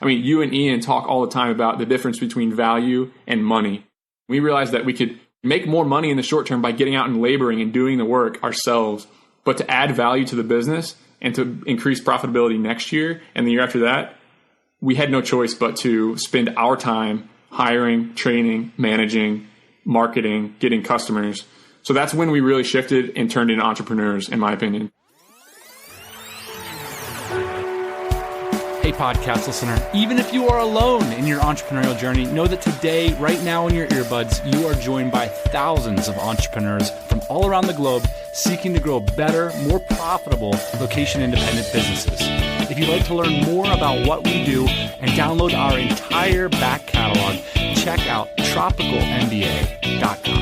I mean, you and Ian talk all the time about the difference between value and money. We realized that we could make more money in the short term by getting out and laboring and doing the work ourselves, but to add value to the business and to increase profitability next year and the year after that, we had no choice but to spend our time hiring, training, managing, marketing, getting customers. So that's when we really shifted and turned into entrepreneurs, in my opinion. Hey, podcast listener, even if you are alone in your entrepreneurial journey, know that today, right now in your earbuds, you are joined by thousands of entrepreneurs from all around the globe seeking to grow better, more profitable, location-independent businesses. If you'd like to learn more about what we do and download our entire back catalog, check out tropicalmba.com.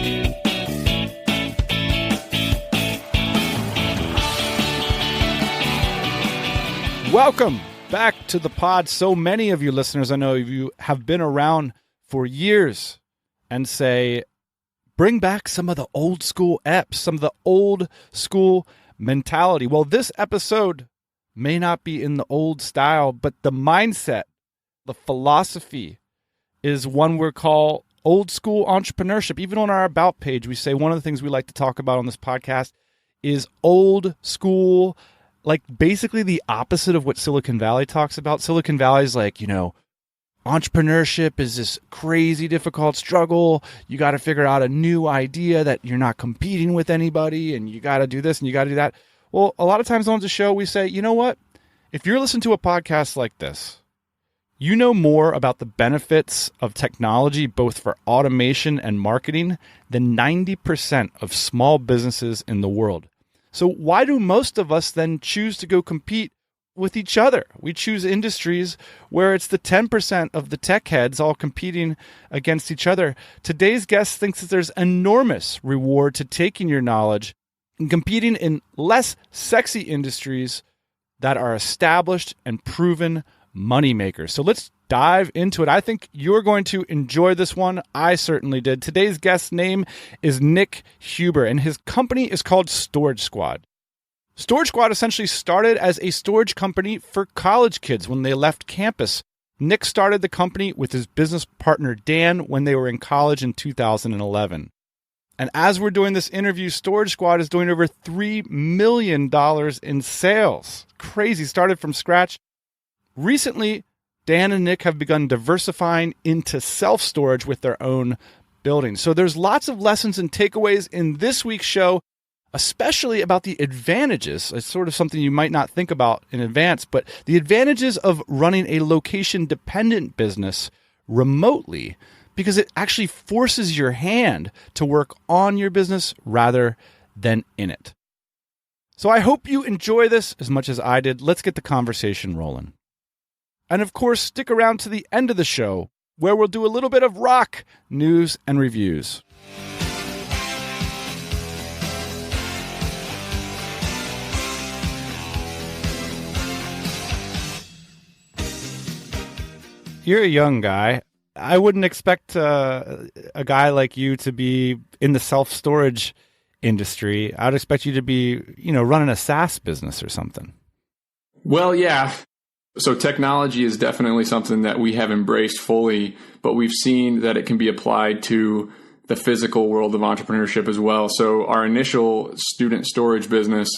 Welcome back to the pod. So many of you listeners, I know you have been around for years and say, bring back some of the old school eps, some of the old school mentality. Well, this episode may not be in the old style, but the mindset, the philosophy is one we call old school entrepreneurship. Even on our About page, we say one of the things we like to talk about on this podcast is old school, like basically the opposite of what Silicon Valley talks about. Silicon Valley is like, entrepreneurship is this crazy, difficult struggle. You got to figure out a new idea that you're not competing with anybody, and you got to do this and you got to do that. Well, a lot of times on the show, we say, you know what? If you're listening to a podcast like this, you know more about the benefits of technology, both for automation and marketing, than 90% of small businesses in the world. So why do most of us then choose to go compete with each other? We choose industries where it's the 10% of the tech heads all competing against each other. Today's guest thinks that there's enormous reward to taking your knowledge and competing in less sexy industries that are established and proven moneymakers. So let's dive into it. I think you're going to enjoy this one. I certainly did. Today's guest's name is Nick Huber, and his company is called Storage Squad. Storage Squad essentially started as a storage company for college kids when they left campus. Nick started the company with his business partner, Dan, when they were in college in 2011. And as we're doing this interview, Storage Squad is doing over $3 million in sales. Crazy. Started from scratch. Recently, Dan and Nick have begun diversifying into self-storage with their own buildings. So there's lots of lessons and takeaways in this week's show, especially about the advantages. It's sort of something you might not think about in advance, but the advantages of running a location-dependent business remotely, because it actually forces your hand to work on your business rather than in it. So I hope you enjoy this as much as I did. Let's get the conversation rolling. And of course, stick around to the end of the show, where we'll do a little bit of rock news and reviews. You're a young guy. I wouldn't expect a guy like you to be in the self-storage industry. I'd expect you to be, running a SaaS business or something. Well, yeah. So technology is definitely something that we have embraced fully, but we've seen that it can be applied to the physical world of entrepreneurship as well. So our initial student storage business,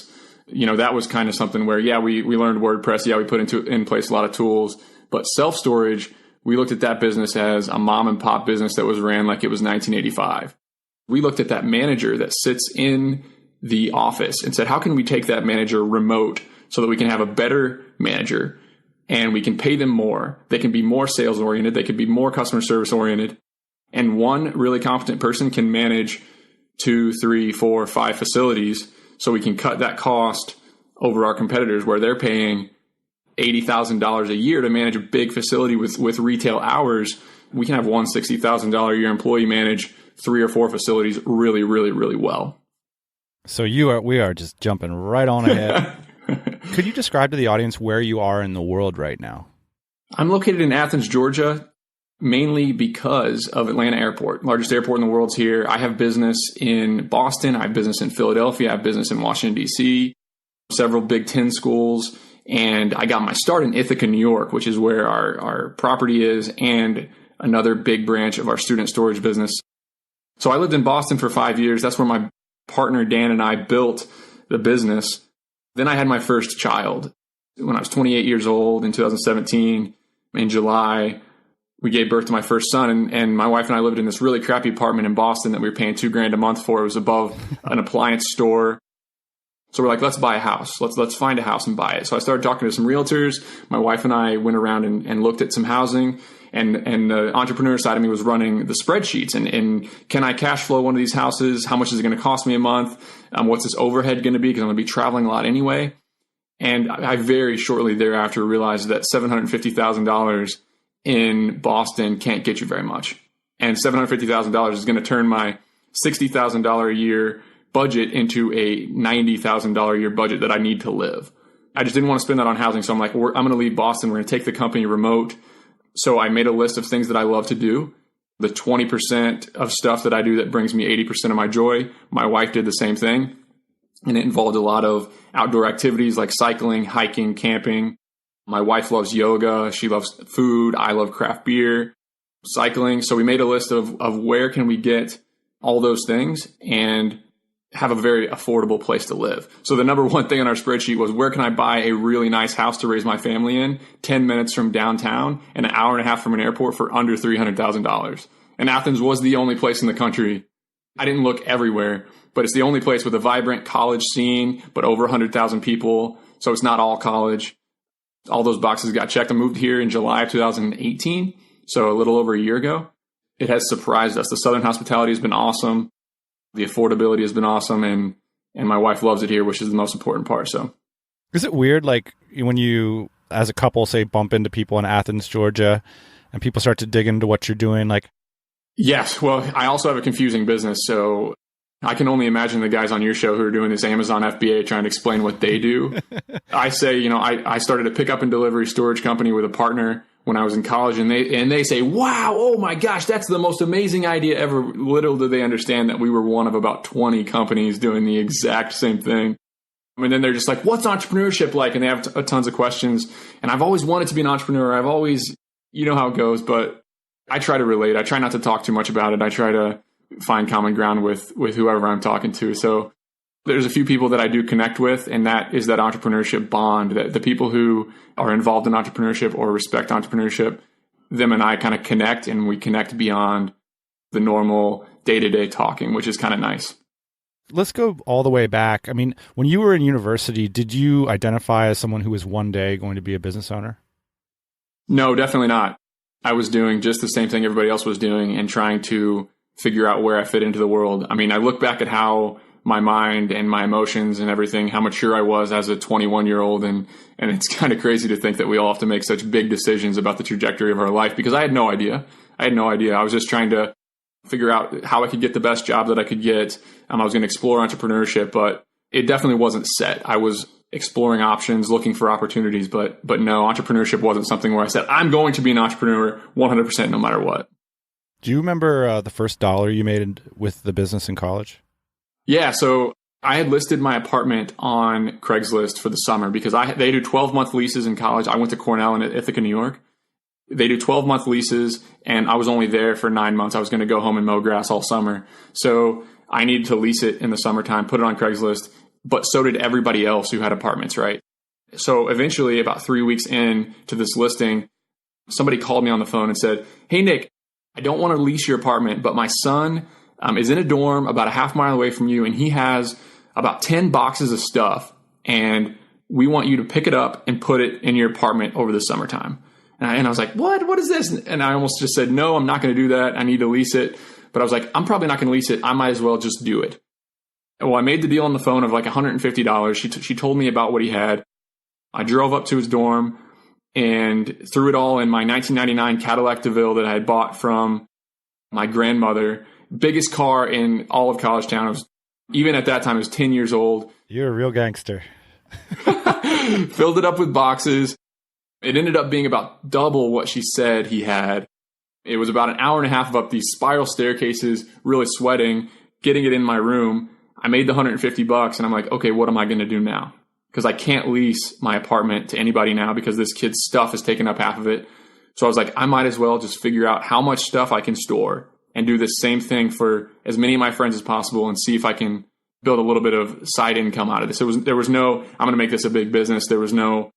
that was kind of something where, we learned WordPress. We put in place a lot of tools, but self-storage, we looked at that business as a mom and pop business that was ran like it was 1985. We looked at that manager that sits in the office and said, how can we take that manager remote so that we can have a better manager and we can pay them more? They can be more sales oriented. They can be more customer service oriented. And one really competent person can manage 2, 3, 4, 5 facilities. So we can cut that cost over our competitors where they're paying $80,000 a year to manage a big facility with retail hours. We can have one $60,000 a year employee manage 3 or 4 facilities really, really, really well. So we are just jumping right on ahead. Could you describe to the audience where you are in the world right now? I'm located in Athens, Georgia, mainly because of Atlanta Airport. Largest airport in the world's here. I have business in Boston. I have business in Philadelphia. I have business in Washington, D.C., several Big Ten schools. And I got my start in Ithaca, New York, which is where our property is and another big branch of our student storage business. So I lived in Boston for 5 years. That's where my partner, Dan, and I built the business. Then I had my first child when I was 28 years old in 2017. In July, we gave birth to my first son, and my wife and I lived in this really crappy apartment in Boston that we were paying $2,000 a month for. It was above an appliance store. So we're like, let's buy a house. Let's find a house and buy it. So I started talking to some realtors. My wife and I went around and looked at some housing, and the entrepreneur side of me was running the spreadsheets and can I cash flow one of these houses? How much is it going to cost me a month? What's this overhead going to be? Because I'm going to be traveling a lot anyway. And I very shortly thereafter realized that $750,000 in Boston can't get you very much. And $750,000 is going to turn my $60,000 a year budget into a $90,000 a year budget that I need to live. I just didn't want to spend that on housing. So I'm like, I'm going to leave Boston. We're going to take the company remote. So I made a list of things that I love to do. The 20% of stuff that I do that brings me 80% of my joy. My wife did the same thing. And it involved a lot of outdoor activities like cycling, hiking, camping. My wife loves yoga. She loves food. I love craft beer, cycling. So we made a list of where can we get all those things and have a very affordable place to live. So the number one thing on our spreadsheet was, where can I buy a really nice house to raise my family in 10 minutes from downtown and an hour and a half from an airport for under $300,000. And Athens was the only place in the country. I didn't look everywhere, but it's the only place with a vibrant college scene, but over 100,000 people. So it's not all college. All those boxes got checked. I moved here in July of 2018, so a little over a year ago. It has surprised us. The Southern hospitality has been awesome. The affordability has been awesome, and my wife loves it here, which is the most important part. So, is it weird, like when you, as a couple, say bump into people in Athens, Georgia, and people start to dig into what you're doing? Like, yes. Well, I also have a confusing business, so I can only imagine the guys on your show who are doing this Amazon FBA trying to explain what they do. I say, I started a pickup and delivery storage company with a partner when I was in college, and they say, wow, oh my gosh, that's the most amazing idea ever. Little do they understand that we were one of about 20 companies doing the exact same thing. And then they're just like, what's entrepreneurship like? And they have tons of questions. And I've always wanted to be an entrepreneur. I've always, you know how it goes, but I try to relate. I try not to talk too much about it. I try to find common ground with whoever I'm talking to. So there's a few people that I do connect with, and that is that entrepreneurship bond, that the people who are involved in entrepreneurship or respect entrepreneurship, them and I kind of connect, and we connect beyond the normal day-to-day talking, which is kind of nice. Let's go all the way back. I mean, when you were in university, did you identify as someone who was one day going to be a business owner? No, definitely not. I was doing just the same thing everybody else was doing and trying to figure out where I fit into the world. I mean, I look back at how my mind and my emotions and everything, how mature I was as a 21-year-old. And it's kind of crazy to think that we all have to make such big decisions about the trajectory of our life, because I had no idea. I was just trying to figure out how I could get the best job that I could get. I was going to explore entrepreneurship, but it definitely wasn't set. I was exploring options, looking for opportunities, but no, entrepreneurship wasn't something where I said, I'm going to be an entrepreneur 100% no matter what. Do you remember the first dollar you made with the business in college? Yeah, so I had listed my apartment on Craigslist for the summer because they do 12-month leases in college. I went to Cornell in Ithaca, New York. They do 12-month leases, and I was only there for 9 months. I was going to go home and mow grass all summer. So I needed to lease it in the summertime, put it on Craigslist, but so did everybody else who had apartments, right? So eventually, about 3 weeks in to this listing, somebody called me on the phone and said, hey, Nick, I don't want to lease your apartment, but my son is in a dorm about a half mile away from you, and he has about 10 boxes of stuff, and we want you to pick it up and put it in your apartment over the summertime. And I was like, what is this? And I almost just said, no, I'm not going to do that. I need to lease it. But I was like, I'm probably not going to lease it. I might as well just do it. Well, I made the deal on the phone of like $150. She told me about what he had. I drove up to his dorm and threw it all in my 1999 Cadillac DeVille that I had bought from my grandmother. Biggest car in all of College Town. Even at that time, it was 10 years old. You're a real gangster. Filled it up with boxes. It ended up being about double what she said he had. It was about an hour and a half up these spiral staircases, really sweating, getting it in my room. I made the $150 and I'm like, okay, what am I going to do now? because I can't lease my apartment to anybody now because this kid's stuff has taken up half of it. So I was like, I might as well just figure out how much stuff I can store and do the same thing for as many of my friends as possible and see if I can build a little bit of side income out of this. There was no, I'm going to make this a big business. There was no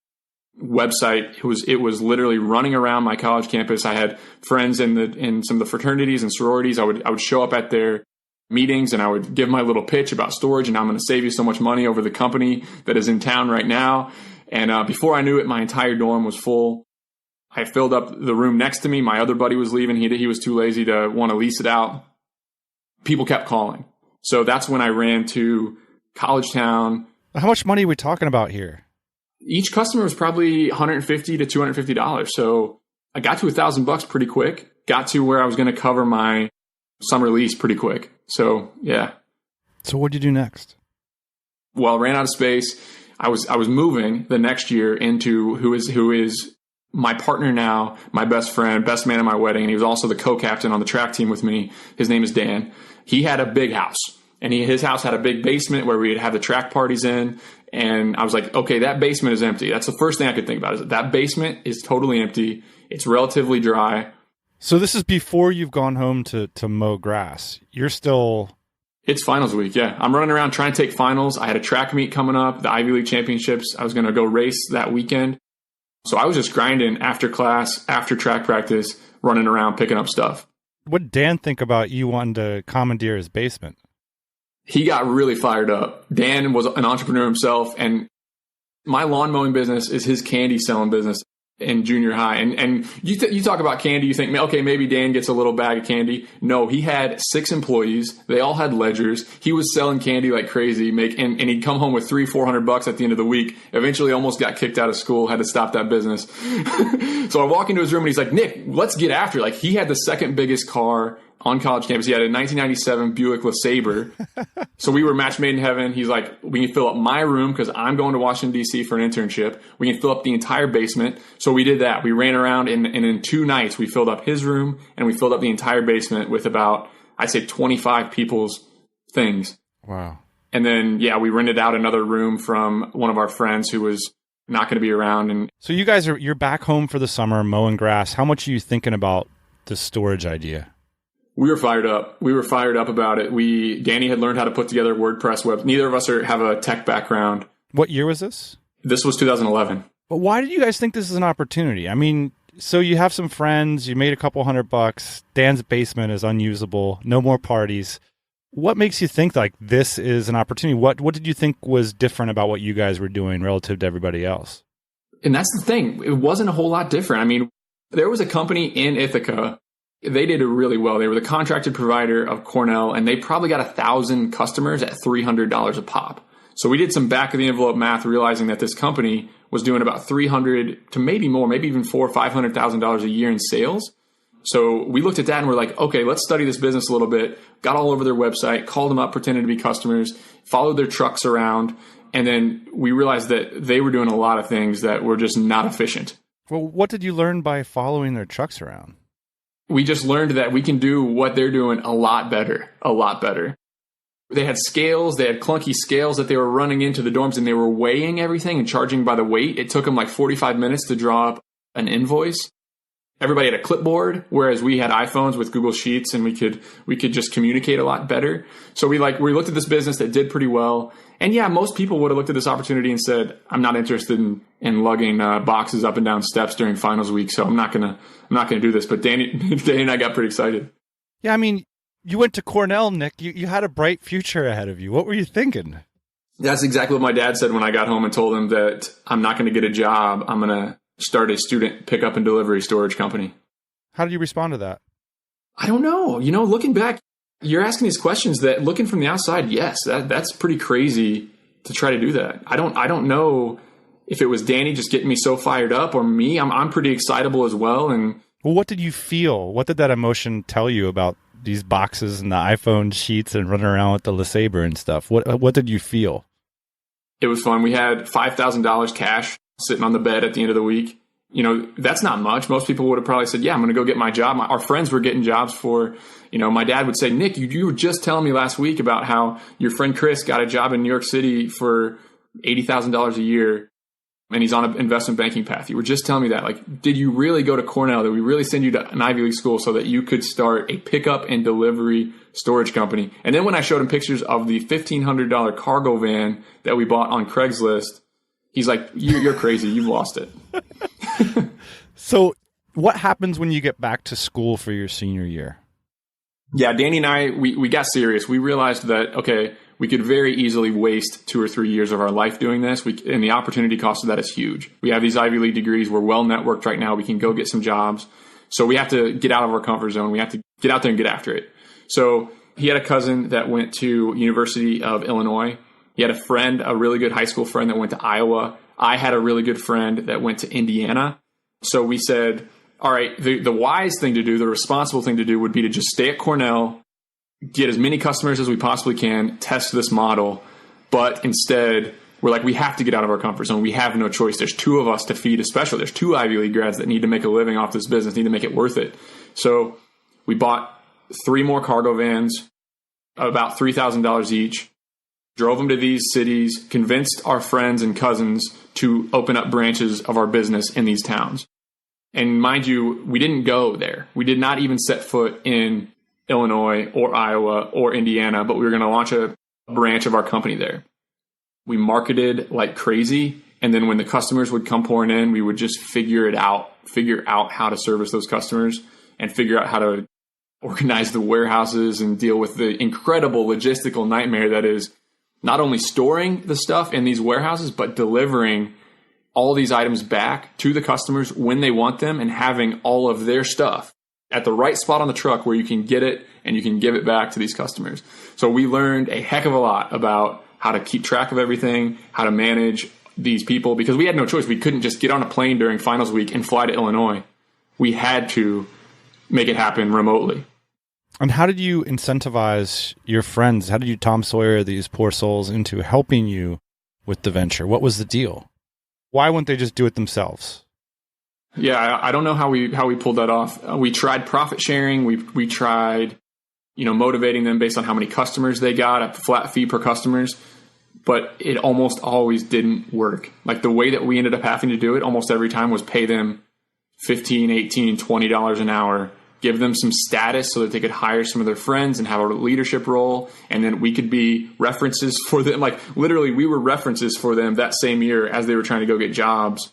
website. It was literally running around my college campus. I had friends in some of the fraternities and sororities. I would show up at their meetings and I would give my little pitch about storage and I'm going to save you so much money over the company that is in town right now. And before I knew it, my entire dorm was full. I filled up the room next to me. My other buddy was leaving. He was too lazy to want to lease it out. People kept calling. So that's when I ran to College Town. How much money are we talking about here? Each customer was probably $150 to $250. So I got to $1,000 pretty quick. Got to where I was going to cover my summer lease pretty quick. So yeah. So what did you do next? Well, I ran out of space. I was moving the next year into who is my partner now, my best friend, best man at my wedding. And he was also the co-captain on the track team with me. His name is Dan. He had a big house and his house had a big basement where we'd have the track parties in. And I was like, okay, that basement is empty. That's the first thing I could think about is that basement is totally empty. It's relatively dry. So this is before you've gone home to mow grass. You're still... It's finals week, yeah. I'm running around trying to take finals. I had a track meet coming up, the Ivy League championships. I was going to go race that weekend. So I was just grinding after class, after track practice, running around, picking up stuff. What did Dan think about you wanting to commandeer his basement? He got really fired up. Dan was an entrepreneur himself, and my lawn mowing business is his candy selling business in junior high. And you talk about candy, you think, okay, maybe Dan gets a little bag of candy. No, he had 6 employees. They all had ledgers. He was selling candy like crazy, and he'd come home with $300-$400 at the end of the week. Eventually almost got kicked out of school, had to stop that business. So I walk into his room and he's like, Nick, let's get after it. Like, he had the second biggest car on college campus. He had a 1997 Buick LeSabre. So we were match made in heaven. He's like, we can fill up my room because I'm going to Washington, D.C. for an internship. We can fill up the entire basement. So we did that. We ran around and in 2 nights, we filled up his room and we filled up the entire basement with about, I'd say 25 people's things. Wow. And then, yeah, we rented out another room from one of our friends who was not going to be around. And so you're back home for the summer mowing grass. How much are you thinking about the storage idea? We were fired up. We were fired up about it. Danny had learned how to put together WordPress web. Neither of us have a tech background. What year was this? This was 2011. But why did you guys think this is an opportunity? I mean, so you have some friends, you made a couple $100. Dan's basement is unusable. No more parties. What makes you think like this is an opportunity? What did you think was different about what you guys were doing relative to everybody else? And that's the thing. It wasn't a whole lot different. I mean, there was a company in Ithaca. They did it really well. They were the contracted provider of Cornell, and they probably got 1,000 customers at $300 a pop. So we did some back of the envelope math, realizing that this company was doing about $300 to maybe more, maybe even $400,000 or $500,000 a year in sales. So we looked at that and we're like, okay, let's study this business a little bit. Got all over their website, called them up, pretended to be customers, followed their trucks around, and then we realized that they were doing a lot of things that were just not efficient. Well, what did you learn by following their trucks around? We just learned that we can do what they're doing a lot better, a lot better. They had scales, they had clunky scales that they were running into the dorms, and they were weighing everything and charging by the weight. It took them like 45 minutes to draw up an invoice. Everybody had a clipboard, whereas we had iPhones with Google Sheets, and we could just communicate a lot better. So we looked at this business that did pretty well. And yeah, most people would have looked at this opportunity and said, I'm not interested in lugging boxes up and down steps during finals week, so I'm not gonna do this. But Danny and I got pretty excited. Yeah, I mean, you went to Cornell, Nick. You had a bright future ahead of you. What were you thinking? That's exactly what my dad said when I got home and told him that I'm not going to get a job. I'm going to start a student pickup and delivery storage company. How did you respond to that? I don't know. You know, looking back, you're asking these questions that looking from the outside, yes, that's pretty crazy to try to do that. I don't know if it was Danny just getting me so fired up or me. I'm pretty excitable as well. And well, what did you feel? What did that emotion tell you about these boxes and the iPhone sheets and running around with the LeSabre and stuff? What did you feel? It was fun. We had $5,000 cash sitting on the bed at the end of the week. You know, that's not much. Most people would have probably said, yeah, I'm going to go get my job. Our friends were getting jobs for, you know, my dad would say, Nick, you were just telling me last week about how your friend Chris got a job in New York City for $80,000 a year, and he's on an investment banking path. You were just telling me that. Like, did you really go to Cornell? Did we really send you to an Ivy League school so that you could start a pickup and delivery storage company? And then when I showed him pictures of the $1,500 cargo van that we bought on Craigslist, he's like, you're crazy. You've lost it. So what happens when you get back to school for your senior year? Yeah, Danny and I, we got serious. We realized that, okay, we could very easily waste 2 or 3 years of our life doing this. And the opportunity cost of that is huge. We have these Ivy League degrees. We're well networked right now. We can go get some jobs. So we have to get out of our comfort zone. We have to get out there and get after it. So he had a cousin that went to University of Illinois. He had a friend, a really good high school friend that went to Iowa. I had a really good friend that went to Indiana. So we said, all right, the wise thing to do, the responsible thing to do would be to just stay at Cornell, get as many customers as we possibly can, test this model. But instead, we're like, we have to get out of our comfort zone. We have no choice. There's 2 of us to feed, especially. There's 2 Ivy League grads that need to make a living off this business, need to make it worth it. So we bought 3 more cargo vans, about $3,000 each, drove them to these cities, convinced our friends and cousins to open up branches of our business in these towns. And mind you, we didn't go there. We did not even set foot in Illinois or Iowa or Indiana, but we were going to launch a branch of our company there. We marketed like crazy. And then when the customers would come pouring in, we would just figure out how to service those customers and figure out how to organize the warehouses and deal with the incredible logistical nightmare that is not only storing the stuff in these warehouses, but delivering all these items back to the customers when they want them and having all of their stuff at the right spot on the truck where you can get it and you can give it back to these customers. So we learned a heck of a lot about how to keep track of everything, how to manage these people, because we had no choice. We couldn't just get on a plane during finals week and fly to Illinois. We had to make it happen remotely. And how did you incentivize your friends? How did you Tom Sawyer these poor souls into helping you with the venture? What was the deal? Why wouldn't they just do it themselves? Yeah, I don't know how we pulled that off. We tried profit sharing. We tried, motivating them based on how many customers they got, a flat fee per customers, but it almost always didn't work. Like the way that we ended up having to do it almost every time was pay them $15, $18, $20 an hour, give them some status so that they could hire some of their friends and have a leadership role. And then we could be references for them. Like literally we were references for them that same year as they were trying to go get jobs.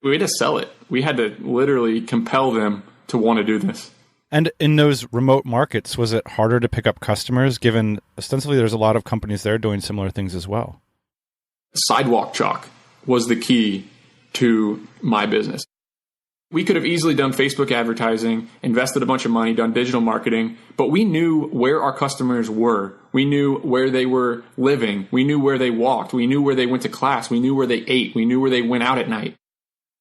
We had to sell it. We had to literally compel them to want to do this. And in those remote markets, was it harder to pick up customers given ostensibly there's a lot of companies there doing similar things as well? Sidewalk chalk was the key to my business. We could have easily done Facebook advertising, invested a bunch of money, done digital marketing, but we knew where our customers were. We knew where they were living. We knew where they walked. We knew where they went to class. We knew where they ate. We knew where they went out at night.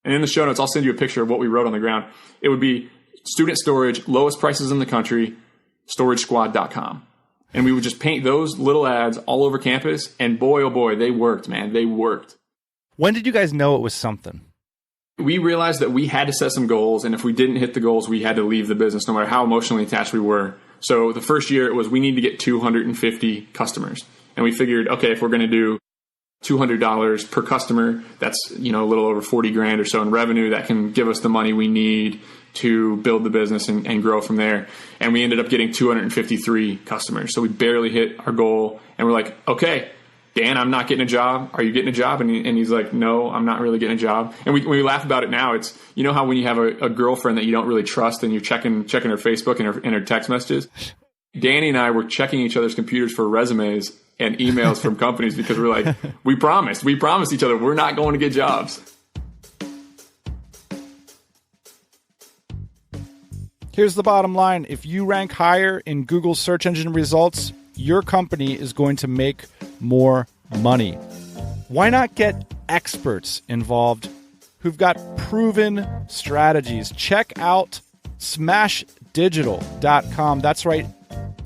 And in the show notes, I'll send you a picture of what we wrote on the ground. It would be student storage, lowest prices in the country, storagesquad.com. And we would just paint those little ads all over campus. And boy, oh boy, they worked, man. They worked. When did you guys know it was something? We realized that we had to set some goals. And if we didn't hit the goals, we had to leave the business no matter how emotionally attached we were. So the first year it was we need to get 250 customers. And we figured, okay, if we're going to do $200 per customer, that's, a little over 40 grand or so in revenue. That can give us the money we need to build the business and grow from there. And we ended up getting 253 customers. So we barely hit our goal. And we're like, okay, Dan, I'm not getting a job. Are you getting a job? And he's like, no, I'm not really getting a job. And we laugh about it now. It's, how when you have a girlfriend that you don't really trust and you're checking her Facebook and her text messages. Danny and I were checking each other's computers for resumes and emails from companies because we're like, we promised each other we're not going to get jobs. Here's the bottom line. If you rank higher in Google search engine results, your company is going to make more money. Why not get experts involved who've got proven strategies? Check out smashdigital.com. That's right.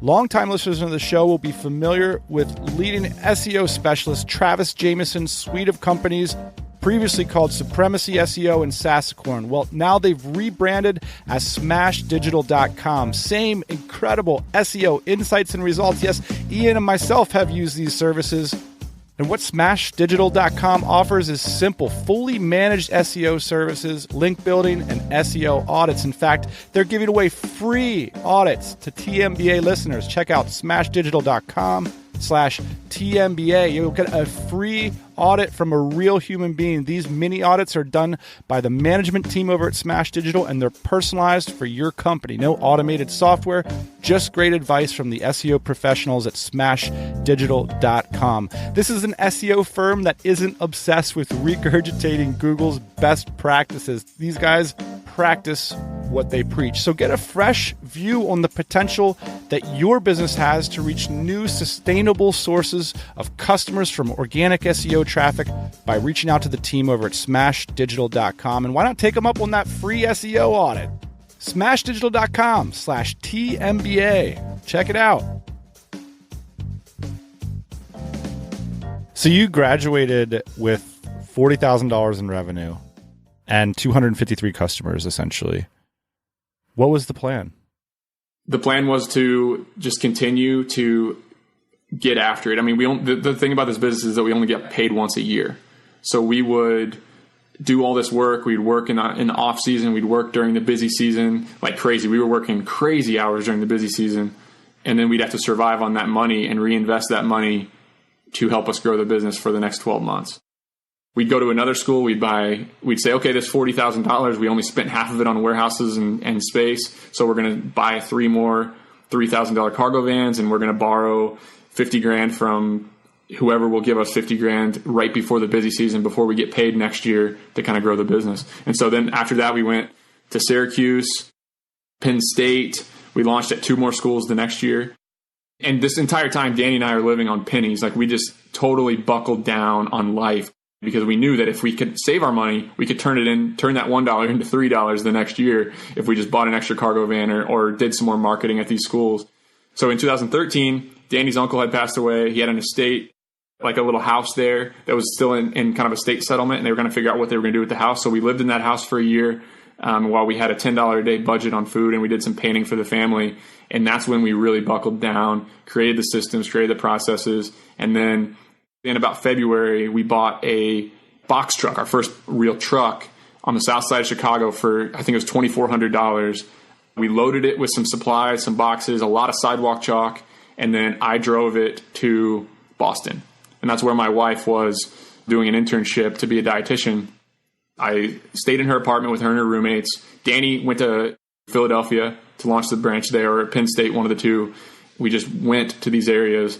Longtime listeners of the show will be familiar with leading SEO specialist Travis Jamison's suite of companies, previously called Supremacy SEO and Sassicorn. Well, now they've rebranded as smashdigital.com. Same incredible SEO insights and results. Yes, Ian and myself have used these services. And what smashdigital.com offers is simple, fully managed SEO services, link building, and SEO audits. In fact, they're giving away free audits to TMBA listeners. Check out smashdigital.com/TMBA. You'll get a free audit from a real human being. These mini audits are done by the management team over at Smash Digital, and they're personalized for your company. No automated software, just great advice from the SEO professionals at smashdigital.com. This is an SEO firm that isn't obsessed with regurgitating Google's best practices. These guys practice what they preach. So get a fresh view on the potential that your business has to reach new sustainable sources of customers from organic SEO traffic by reaching out to the team over at smashdigital.com. And why not take them up on that free SEO audit? smashdigital.com/TMBA. Check it out. So you graduated with $40,000 in revenue and 253 customers, essentially. What was the plan? The plan was to just continue to get after it. I mean, the thing about this business is that we only get paid once a year. So we would do all this work. We'd work in the off season. We'd work during the busy season like crazy. We were working crazy hours during the busy season. And then we'd have to survive on that money and reinvest that money to help us grow the business for the next 12 months. We'd go to another school. We'd say, okay, this $40,000. We only spent half of it on warehouses and space. So we're going to buy 3 more $3,000 cargo vans, and we're going to borrow $50,000 from whoever will give us $50,000 right before the busy season, before we get paid next year to kind of grow the business. And so then after that, we went to Syracuse, Penn State. We launched at 2 more schools the next year. And this entire time, Danny and I are living on pennies. Like, we just totally buckled down on life, because we knew that if we could save our money, we could turn that $1 into $3 the next year if we just bought an extra cargo van or did some more marketing at these schools. So in 2013, Danny's uncle had passed away. He had an estate, like a little house there that was still in kind of a state settlement, and they were going to figure out what they were going to do with the house. So we lived in that house for a year while we had a $10 a day budget on food, and we did some painting for the family. And that's when we really buckled down, created the systems, created the processes, and then in about February, we bought a box truck, our first real truck, on the south side of Chicago for, I think it was $2,400. We loaded it with some supplies, some boxes, a lot of sidewalk chalk, and then I drove it to Boston. And that's where my wife was doing an internship to be a dietitian. I stayed in her apartment with her and her roommates. Danny went to Philadelphia to launch the branch there, or at Penn State, one of the two. We just went to these areas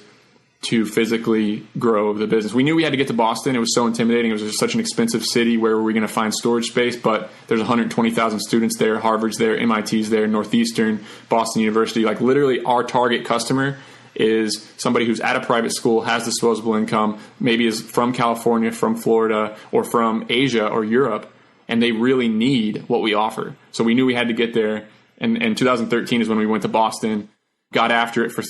to physically grow the business. We knew we had to get to Boston. It was so intimidating. It was just such an expensive city. Where were we going to find storage space? But there's 120,000 students there. Harvard's there, MIT's there, Northeastern, Boston University. Like, literally our target customer is somebody who's at a private school, has disposable income, maybe is from California, from Florida, or from Asia or Europe, and they really need what we offer. So we knew we had to get there. And 2013 is when we went to Boston. Got after it for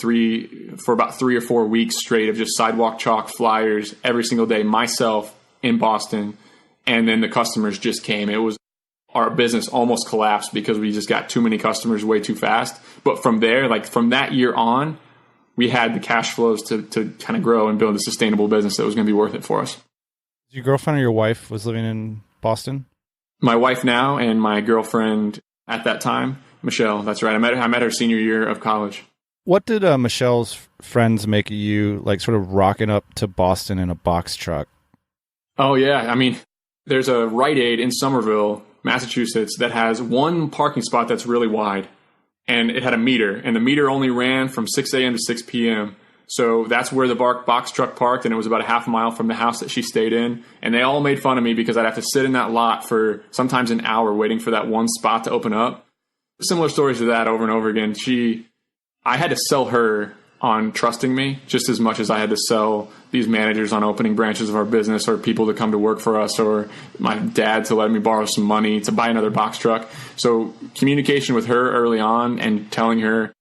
about 3 or 4 weeks straight of just sidewalk chalk flyers every single day, myself in Boston. And then the customers just came. Our business almost collapsed because we just got too many customers way too fast. But from there, like from that year on, we had the cash flows to kind of grow and build a sustainable business that was going to be worth it for us. Your girlfriend or your wife was living in Boston? My wife now, and my girlfriend at that time, Michelle. That's right. I met her senior year of college. What did Michelle's friends make of you, like, sort of rocking up to Boston in a box truck? Oh, yeah. I mean, there's a Rite Aid in Somerville, Massachusetts, that has one parking spot that's really wide. And it had a meter. And the meter only ran from 6 a.m. to 6 p.m. So that's where the box truck parked. And it was about a half mile from the house that she stayed in. And they all made fun of me because I'd have to sit in that lot for sometimes an hour waiting for that one spot to open up. Similar stories to that over and over again. I had to sell her on trusting me just as much as I had to sell these managers on opening branches of our business, or people to come to work for us, or my dad to let me borrow some money to buy another box truck. So communication with her early on and telling her,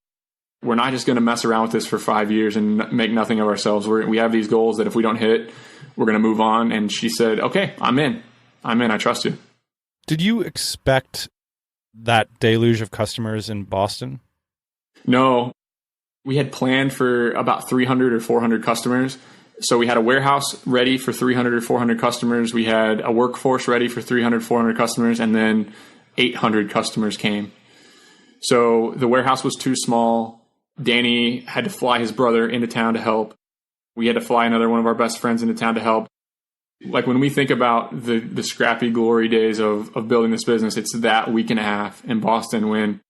we're not just going to mess around with this for 5 years and make nothing of ourselves. We have these goals that if we don't hit, we're going to move on. And she said, okay, I'm in. I trust you. Did you expect that deluge of customers in Boston? No, we had planned for about 300 or 400 customers. So we had a warehouse ready for 300 or 400 customers. We had a workforce ready for 300, 400 customers, and then 800 customers came. So the warehouse was too small. Danny had to fly his brother into town to help. We had to fly another one of our best friends into town to help. Like when we think about the scrappy glory days of building this business, it's that week and a half in Boston when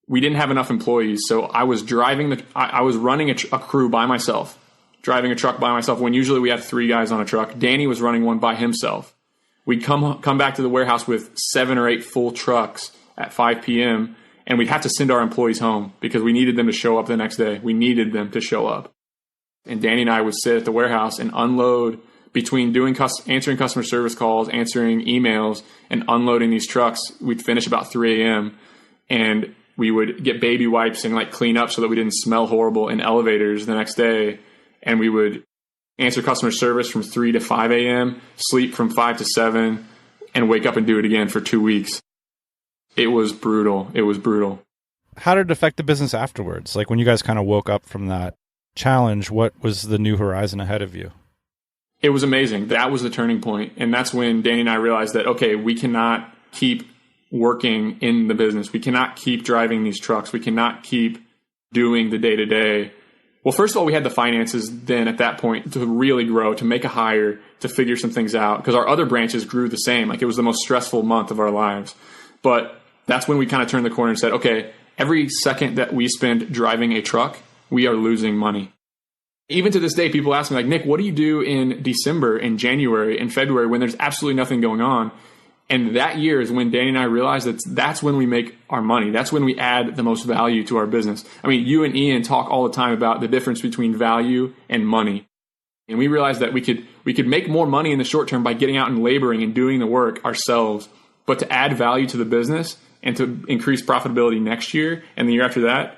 we didn't have enough employees. So I was I was running a crew by myself, driving a truck by myself when usually we have 3 guys on a truck. Danny was running one by himself. We'd come back to the warehouse with 7 or 8 full trucks at 5 p.m. and we'd have to send our employees home because we needed them to show up the next day. We needed them to show up. And Danny and I would sit at the warehouse and unload between answering customer service calls, answering emails, and unloading these trucks. We'd finish about 3 a.m. and we would get baby wipes and like clean up so that we didn't smell horrible in elevators the next day. And we would answer customer service from 3 to 5 a.m., sleep from 5 to 7, and wake up and do it again for 2 weeks. It was brutal. It was brutal. How did it affect the business afterwards? Like when you guys kind of woke up from that challenge, what was the new horizon ahead of you? It was amazing. That was the turning point. And that's when Danny and I realized that, okay, we cannot keep working in the business. We cannot keep driving these trucks. We cannot keep doing the day-to-day. Well, first of all, we had the finances then at that point to really grow, to make a hire, to figure some things out, because our other branches grew the same. Like it was the most stressful month of our lives. But that's when we kind of turned the corner and said, okay, every second that we spend driving a truck, we are losing money. Even to this day, people ask me like, Nick, what do you do in December, in January, in February when there's absolutely nothing going on? And that year is when Danny and I realized that that's when we make our money. That's when we add the most value to our business. I mean, you and Ian talk all the time about the difference between value and money. And we realized that we could make more money in the short term by getting out and laboring and doing the work ourselves. But to add value to the business and to increase profitability next year and the year after that,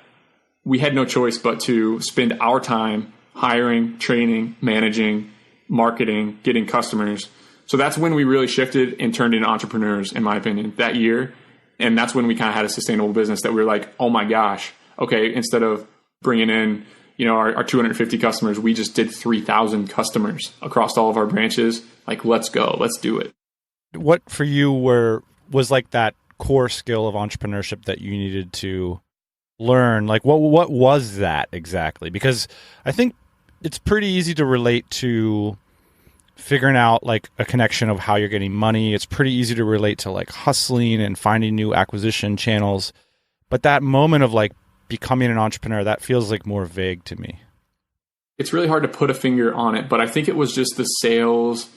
we had no choice but to spend our time hiring, training, managing, marketing, getting customers. So that's when we really shifted and turned into entrepreneurs, in my opinion, that year. And that's when we kind of had a sustainable business that we were like, oh my gosh, okay, instead of bringing in, our 250 customers, we just did 3,000 customers across all of our branches. Like, let's go, let's do it. What for you was like that core skill of entrepreneurship that you needed to learn? Like what was that exactly? Because I think it's pretty easy to relate to figuring out like a connection of how you're getting money. It's pretty easy to relate to like hustling and finding new acquisition channels. But that moment of like becoming an entrepreneur, that feels like more vague to me. It's really hard to put a finger on it, but I think it was just the sales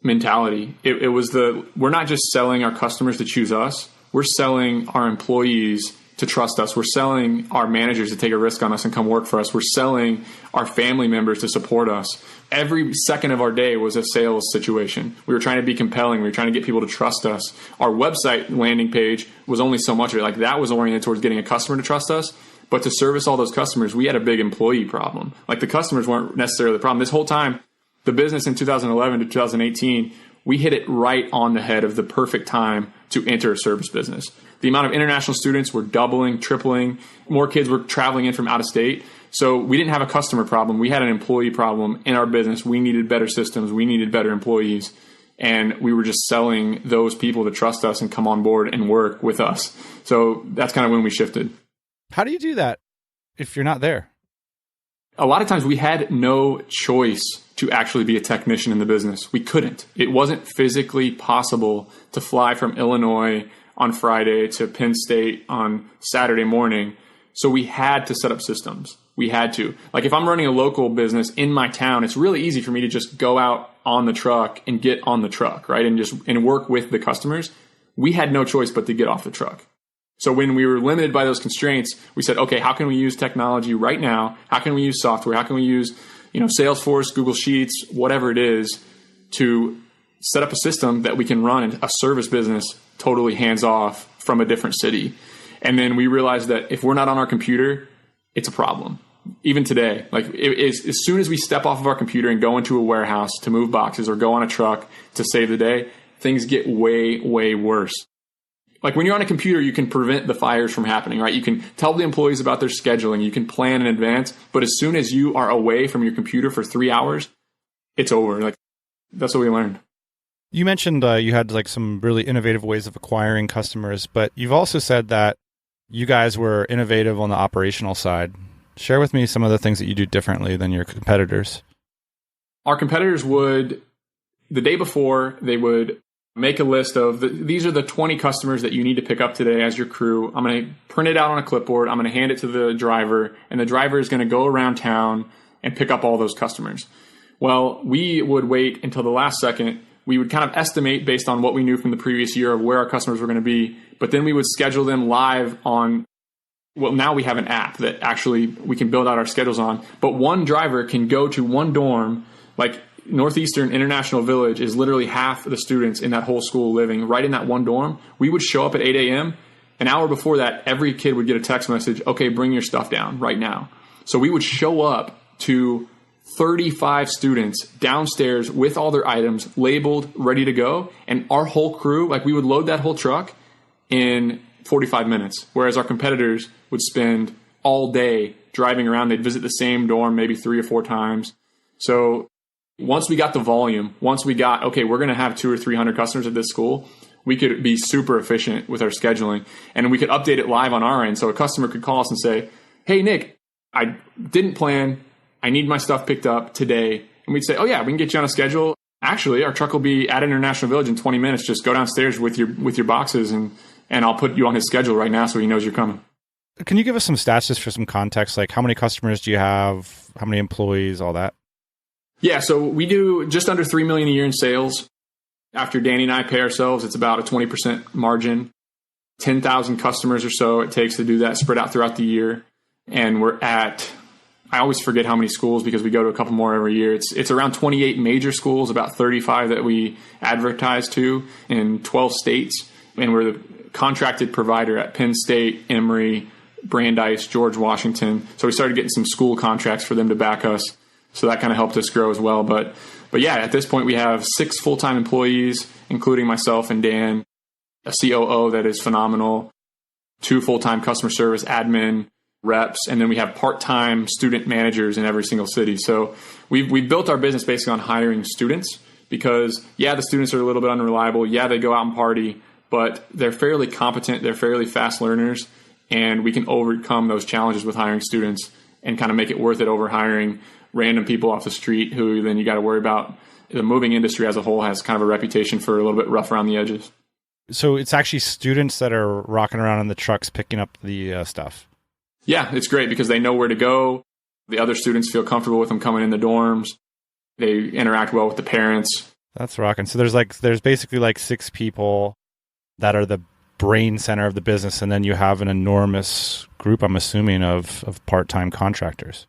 mentality. It was we're not just selling our customers to choose us. We're selling our employees to trust us. We're selling our managers to take a risk on us and come work for us. We're selling our family members to support us. Every second of our day was a sales situation. We were trying to be compelling. We were trying to get people to trust us. Our website landing page was only so much of it. Like that was oriented towards getting a customer to trust us. But to service all those customers, we had a big employee problem. Like the customers weren't necessarily the problem. This whole time, the business in 2011 to 2018, we hit it right on the head of the perfect time to enter a service business. The amount of international students were doubling, tripling. More kids were traveling in from out of state. So we didn't have a customer problem. We had an employee problem in our business. We needed better systems. We needed better employees. And we were just selling those people to trust us and come on board and work with us. So that's kind of when we shifted. How do you do that if you're not there? A lot of times we had no choice to actually be a technician in the business. We couldn't. It wasn't physically possible to fly from Illinois on Friday to Penn State on Saturday morning. So we had to set up systems. We had to. Like if I'm running a local business in my town, it's really easy for me to just go out on the truck and get on the truck, right? And work with the customers. We had no choice but to get off the truck. So when we were limited by those constraints, we said, okay, how can we use technology right now? How can we use software? How can we use, Salesforce, Google Sheets, whatever it is, to set up a system that we can run a service business totally hands off from a different city. And then we realized that if we're not on our computer, it's a problem. Even today, like as soon as we step off of our computer and go into a warehouse to move boxes or go on a truck to save the day, things get way, way worse. Like when you're on a computer, you can prevent the fires from happening, right? You can tell the employees about their scheduling. You can plan in advance. But as soon as you are away from your computer for 3 hours, it's over. Like, that's what we learned. You mentioned you had like some really innovative ways of acquiring customers, but you've also said that you guys were innovative on the operational side. Share with me some of the things that you do differently than your competitors. Our competitors would, the day before, they would make a list of, these are the 20 customers that you need to pick up today as your crew. I'm going to print it out on a clipboard. I'm going to hand it to the driver, and the driver is going to go around town and pick up all those customers. Well, we would wait until the last second. We would kind of estimate based on what we knew from the previous year of where our customers were going to be, but then we would schedule them live on, well, now we have an app that actually we can build out our schedules on, but one driver can go to one dorm, like Northeastern International Village is literally half the students in that whole school living right in that one dorm. We would show up at 8 a.m. An hour before that, every kid would get a text message, okay, bring your stuff down right now. So we would show up to 35 students downstairs with all their items labeled, ready to go. And our whole crew, like we would load that whole truck in 45 minutes, whereas our competitors would spend all day driving around. They'd visit the same dorm maybe 3 or 4 times. So once we got the volume, once we got, okay, we're going to have 200 or 300 customers at this school, we could be super efficient with our scheduling, and we could update it live on our end. So a customer could call us and say, hey, Nick, I didn't plan. I need my stuff picked up today. And we'd say, oh yeah, we can get you on a schedule. Actually, our truck will be at International Village in 20 minutes. Just go downstairs with your boxes, and I'll put you on his schedule right now so he knows you're coming. Can you give us some stats just for some context? Like how many customers do you have? How many employees, all that? Yeah, so we do just under $3 million a year in sales. After Danny and I pay ourselves, it's about a 20% margin. 10,000 customers or so it takes to do that, spread out throughout the year. And we're at, I always forget how many schools because we go to a couple more every year. It's around 28 major schools, about 35 that we advertise to in 12 states. And we're the contracted provider at Penn State, Emory, Brandeis, George Washington. So we started getting some school contracts for them to back us. So that kind of helped us grow as well. But yeah, at this point we have 6 full-time employees, including myself and Dan, a COO that is phenomenal, 2 full-time customer service admin reps, and then we have part-time student managers in every single city. So we've built our business basically on hiring students because, yeah, the students are a little bit unreliable. Yeah, they go out and party, but they're fairly competent. They're fairly fast learners, and we can overcome those challenges with hiring students and kind of make it worth it over hiring random people off the street who then you got to worry about. The moving industry as a whole has kind of a reputation for a little bit rough around the edges. So it's actually students that are rocking around in the trucks picking up the stuff. Yeah, it's great because they know where to go. The other students feel comfortable with them coming in the dorms. They interact well with the parents. That's rocking. So there's basically like 6 people that are the brain center of the business, and then you have an enormous group, I'm assuming, of part-time contractors.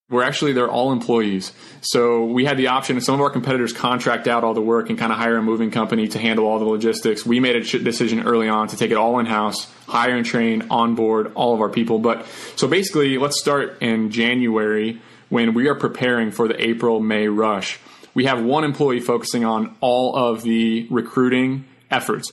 They're all employees. So we had the option, some of our competitors contract out all the work and kind of hire a moving company to handle all the logistics. We made a decision early on to take it all in-house, hire and train, onboard all of our people. But so basically, let's start in January when we are preparing for the April-May rush. We have one employee focusing on all of the recruiting efforts.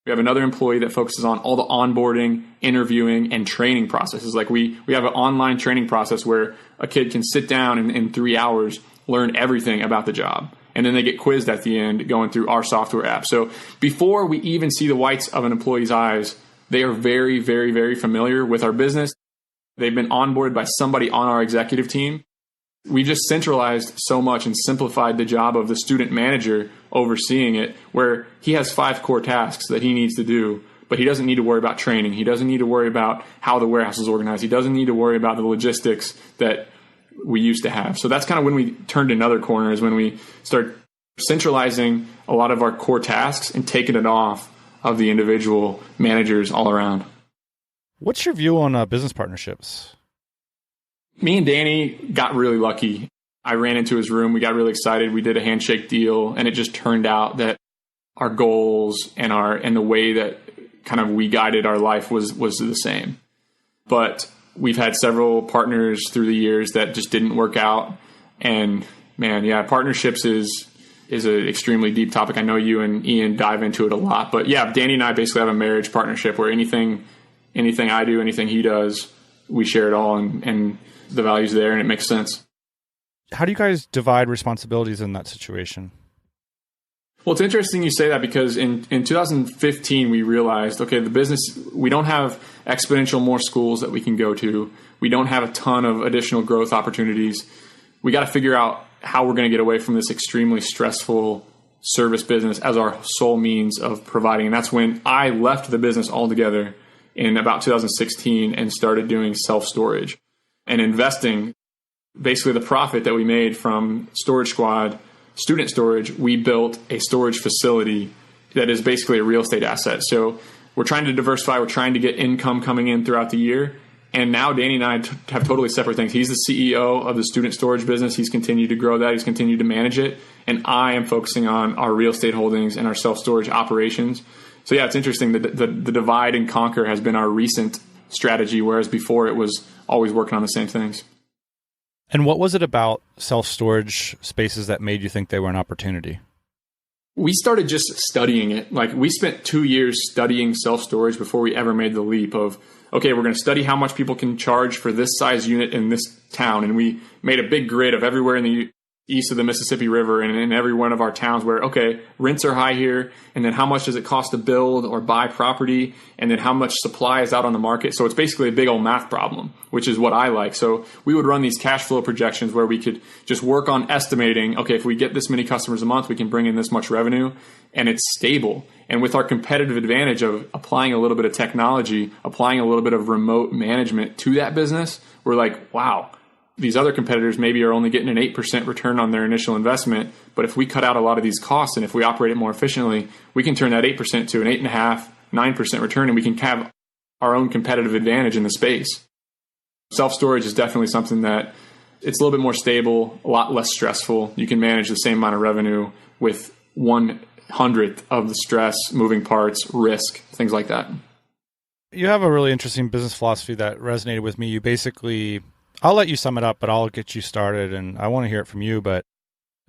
We have another employee that focuses on all the onboarding, interviewing, and training processes. Like we have an online training process where a kid can sit down and in 3 hours learn everything about the job. And then they get quizzed at the end going through our software app. So before we even see the whites of an employee's eyes, they are very, very, very familiar with our business. They've been onboarded by somebody on our executive team. We just centralized so much and simplified the job of the student manager overseeing it, where he has 5 core tasks that he needs to do, but he doesn't need to worry about training. He doesn't need to worry about how the warehouse is organized. He doesn't need to worry about the logistics that we used to have. So that's kind of when we turned another corner, is when we start centralizing a lot of our core tasks and taking it off of the individual managers all around. What's your view on business partnerships? Me and Danny got really lucky. I ran into his room. We got really excited. We did a handshake deal, and it just turned out that our goals and the way that kind of we guided our life was the same. But we've had several partners through the years that just didn't work out. And man, yeah, partnerships is an extremely deep topic. I know you and Ian dive into it a lot. But yeah, Danny and I basically have a marriage partnership where anything I do, anything he does, we share it all, and the value's there, and it makes sense. How do you guys divide responsibilities in that situation? Well, it's interesting you say that because in 2015, we realized, okay, the business, we don't have exponential more schools that we can go to. We don't have a ton of additional growth opportunities. We got to figure out how we're going to get away from this extremely stressful service business as our sole means of providing. And that's when I left the business altogether in about 2016 and started doing self-storage and investing. Basically, the profit that we made from Storage Squad student storage, we built a storage facility that is basically a real estate asset. So we're trying to diversify. We're trying to get income coming in throughout the year. And now Danny and I have totally separate things. He's the CEO of the student storage business. He's continued to grow that. He's continued to manage it. And I am focusing on our real estate holdings and our self-storage operations. So yeah, it's interesting. The divide and conquer has been our recent strategy, whereas before it was always working on the same things. And what was it about self-storage spaces that made you think they were an opportunity? We started just studying it. Like, we spent 2 years studying self-storage before we ever made the leap of, okay, we're going to study how much people can charge for this size unit in this town. And we made a big grid of everywhere in the east of the Mississippi River and in every one of our towns where, okay, rents are high here. And then how much does it cost to build or buy property? And then how much supply is out on the market? So it's basically a big old math problem, which is what I like. So we would run these cash flow projections where we could just work on estimating, okay, if we get this many customers a month, we can bring in this much revenue, and it's stable. And with our competitive advantage of applying a little bit of technology, applying a little bit of remote management to that business, we're like, wow, these other competitors maybe are only getting an 8% return on their initial investment. But if we cut out a lot of these costs and if we operate it more efficiently, we can turn that 8% to an 8.5%, 9% return, and we can have our own competitive advantage in the space. Self-storage is definitely something that it's a little bit more stable, a lot less stressful. You can manage the same amount of revenue with 1/100th of the stress, moving parts, risk, things like that. You have a really interesting business philosophy that resonated with me. You basically, I'll let you sum it up, but I'll get you started, and I want to hear it from you. But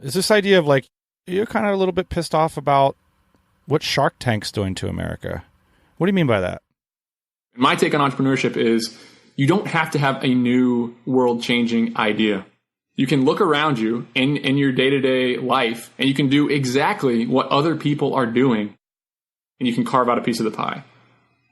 is this idea of like, you're kind of a little bit pissed off about what Shark Tank's doing to America. What do you mean by that? My take on entrepreneurship is you don't have to have a new world-changing idea. You can look around you in your day-to-day life, and you can do exactly what other people are doing, and you can carve out a piece of the pie.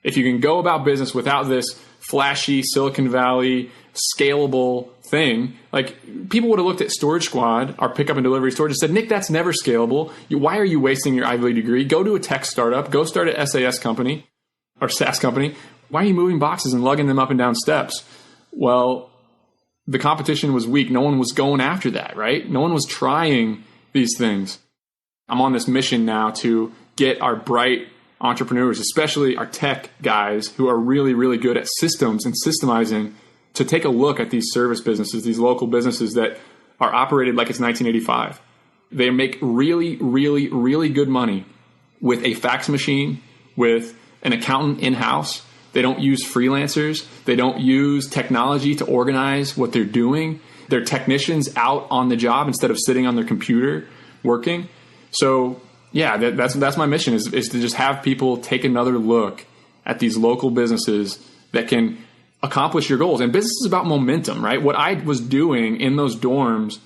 If you can go about business without this flashy Silicon Valley scalable thing, like, people would have looked at Storage Squad, our pickup and delivery storage, and said, Nick, that's never scalable. Why are you wasting your Ivy League degree? Go to a tech startup. Go start an SAS company or SaaS company. Why are you moving boxes and lugging them up and down steps? Well, the competition was weak. No one was going after that, right? No one was trying these things. I'm on this mission now to get our bright entrepreneurs, especially our tech guys who are really, really good at systems and systemizing, to take a look at these service businesses, these local businesses that are operated like it's 1985. They make really, really, really good money with a fax machine, with an accountant in-house. They don't use freelancers. They don't use technology to organize what they're doing. They're technicians out on the job instead of sitting on their computer working. So yeah, that's my mission is to just have people take another look at these local businesses that can accomplish your goals. And business is about momentum, right? What I was doing in those dorms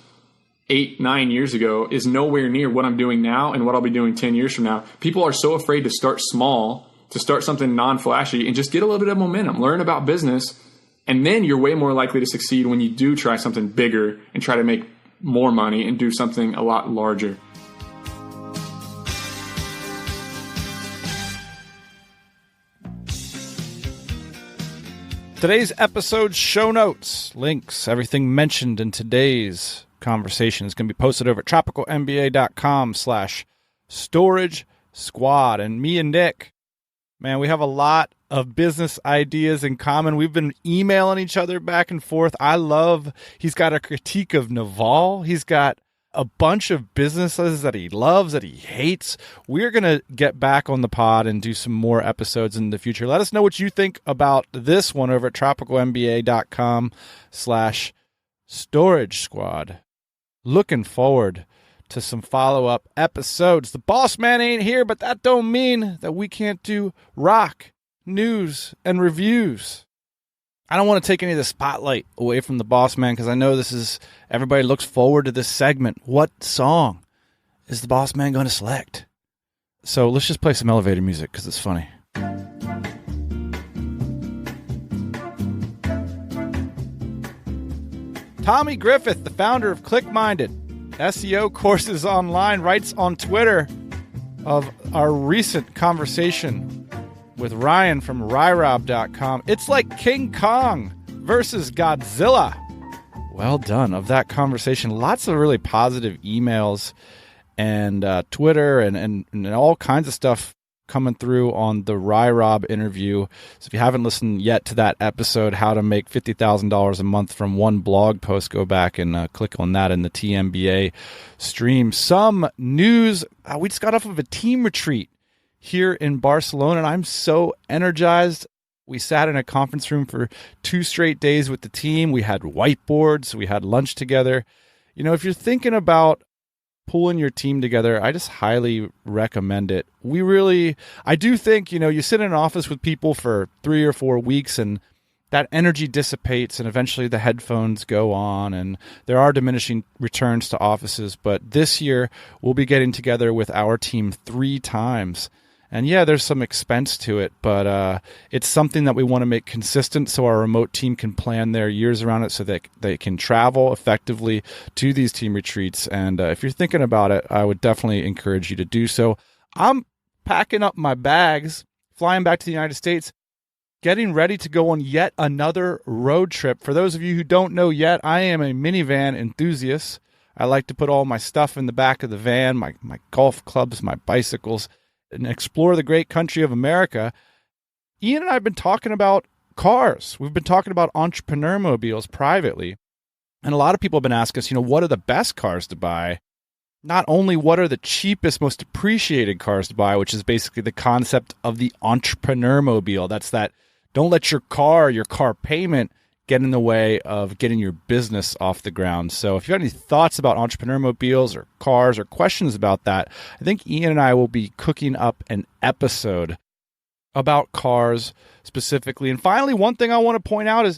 8-9 years ago is nowhere near what I'm doing now and what I'll be doing 10 years from now. People are so afraid to start small, to start something non-flashy, and just get a little bit of momentum, learn about business, and then you're way more likely to succeed when you do try something bigger and try to make more money and do something a lot larger. Today's episode show notes, links, everything mentioned in today's conversation is going to be posted over at tropicalmba.com/storage squad. And me and Nick, man, we have a lot of business ideas in common. We've been emailing each other back and forth. He's got a critique of Naval. He's got a bunch of businesses that he loves, that he hates. We're going to get back on the pod and do some more episodes in the future. Let us know what you think about this one over at tropicalmba.com/storage squad. Looking forward to some follow-up episodes. The boss man ain't here, but that don't mean that we can't do rock, news, and reviews. I don't want to take any of the spotlight away from the boss man because I know everybody looks forward to this segment. What song is the boss man going to select? So let's just play some elevator music because it's funny. Tommy Griffith, the founder of ClickMinded SEO Courses Online, writes on Twitter of our recent conversation with Ryan from ryrob.com. It's like King Kong versus Godzilla. Well done. Of that conversation, lots of really positive emails and Twitter and all kinds of stuff coming through on the Ryrob interview. So if you haven't listened yet to that episode, how to make $50,000 a month from one blog post, go back and click on that in the TMBA stream. Some news. We just got off of a team retreat here in Barcelona, and I'm so energized. We sat in a conference room for 2 straight days with the team. We had whiteboards. We had lunch together. You know, if you're thinking about pulling your team together, I just highly recommend it. I do think, you sit in an office with people for 3 or 4 weeks and that energy dissipates and eventually the headphones go on and there are diminishing returns to offices. But this year we'll be getting together with our team 3 times. And yeah, there's some expense to it, but it's something that we want to make consistent so our remote team can plan their years around it so that they can travel effectively to these team retreats. And if you're thinking about it, I would definitely encourage you to do so. I'm packing up my bags, flying back to the United States, getting ready to go on yet another road trip. For those of you who don't know yet, I am a minivan enthusiast. I like to put all my stuff in the back of the van, my golf clubs, my bicycles, and explore the great country of America. Ian and I have been talking about cars. We've been talking about entrepreneur mobiles privately. And a lot of people have been asking us, what are the best cars to buy? Not only what are the cheapest, most appreciated cars to buy, which is basically the concept of the entrepreneur mobile. That's that don't let your car payment get in the way of getting your business off the ground. So if you have any thoughts about entrepreneur mobiles or cars or questions about that, I think Ian and I will be cooking up an episode about cars specifically. And finally, one thing I want to point out is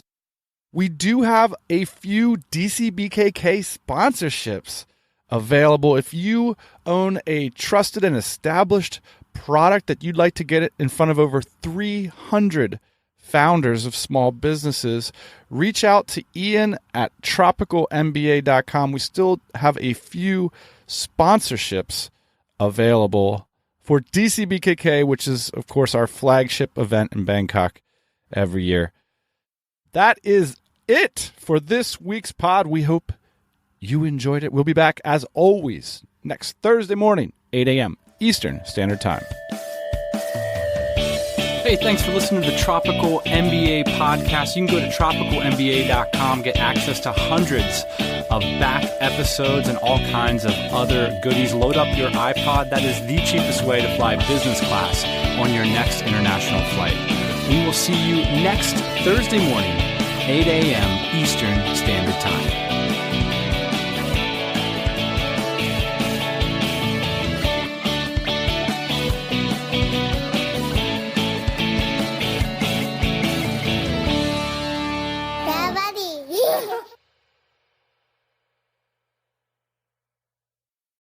we do have a few DCBKK sponsorships available. If you own a trusted and established product that you'd like to get it in front of over 300 founders of small businesses, reach out to Ian at tropicalmba.com. We still have a few sponsorships available for DCBKK, which is, of course, our flagship event in Bangkok every year. That is it for this week's pod. We hope you enjoyed it. We'll be back, as always, next Thursday morning, 8 a.m. Eastern Standard Time. Hey, thanks for listening to the Tropical MBA podcast. You can go to tropicalmba.com, get access to hundreds of back episodes and all kinds of other goodies. Load up your iPod. That is the cheapest way to fly business class on your next international flight. We will see you next Thursday morning, 8 a.m. Eastern Standard Time.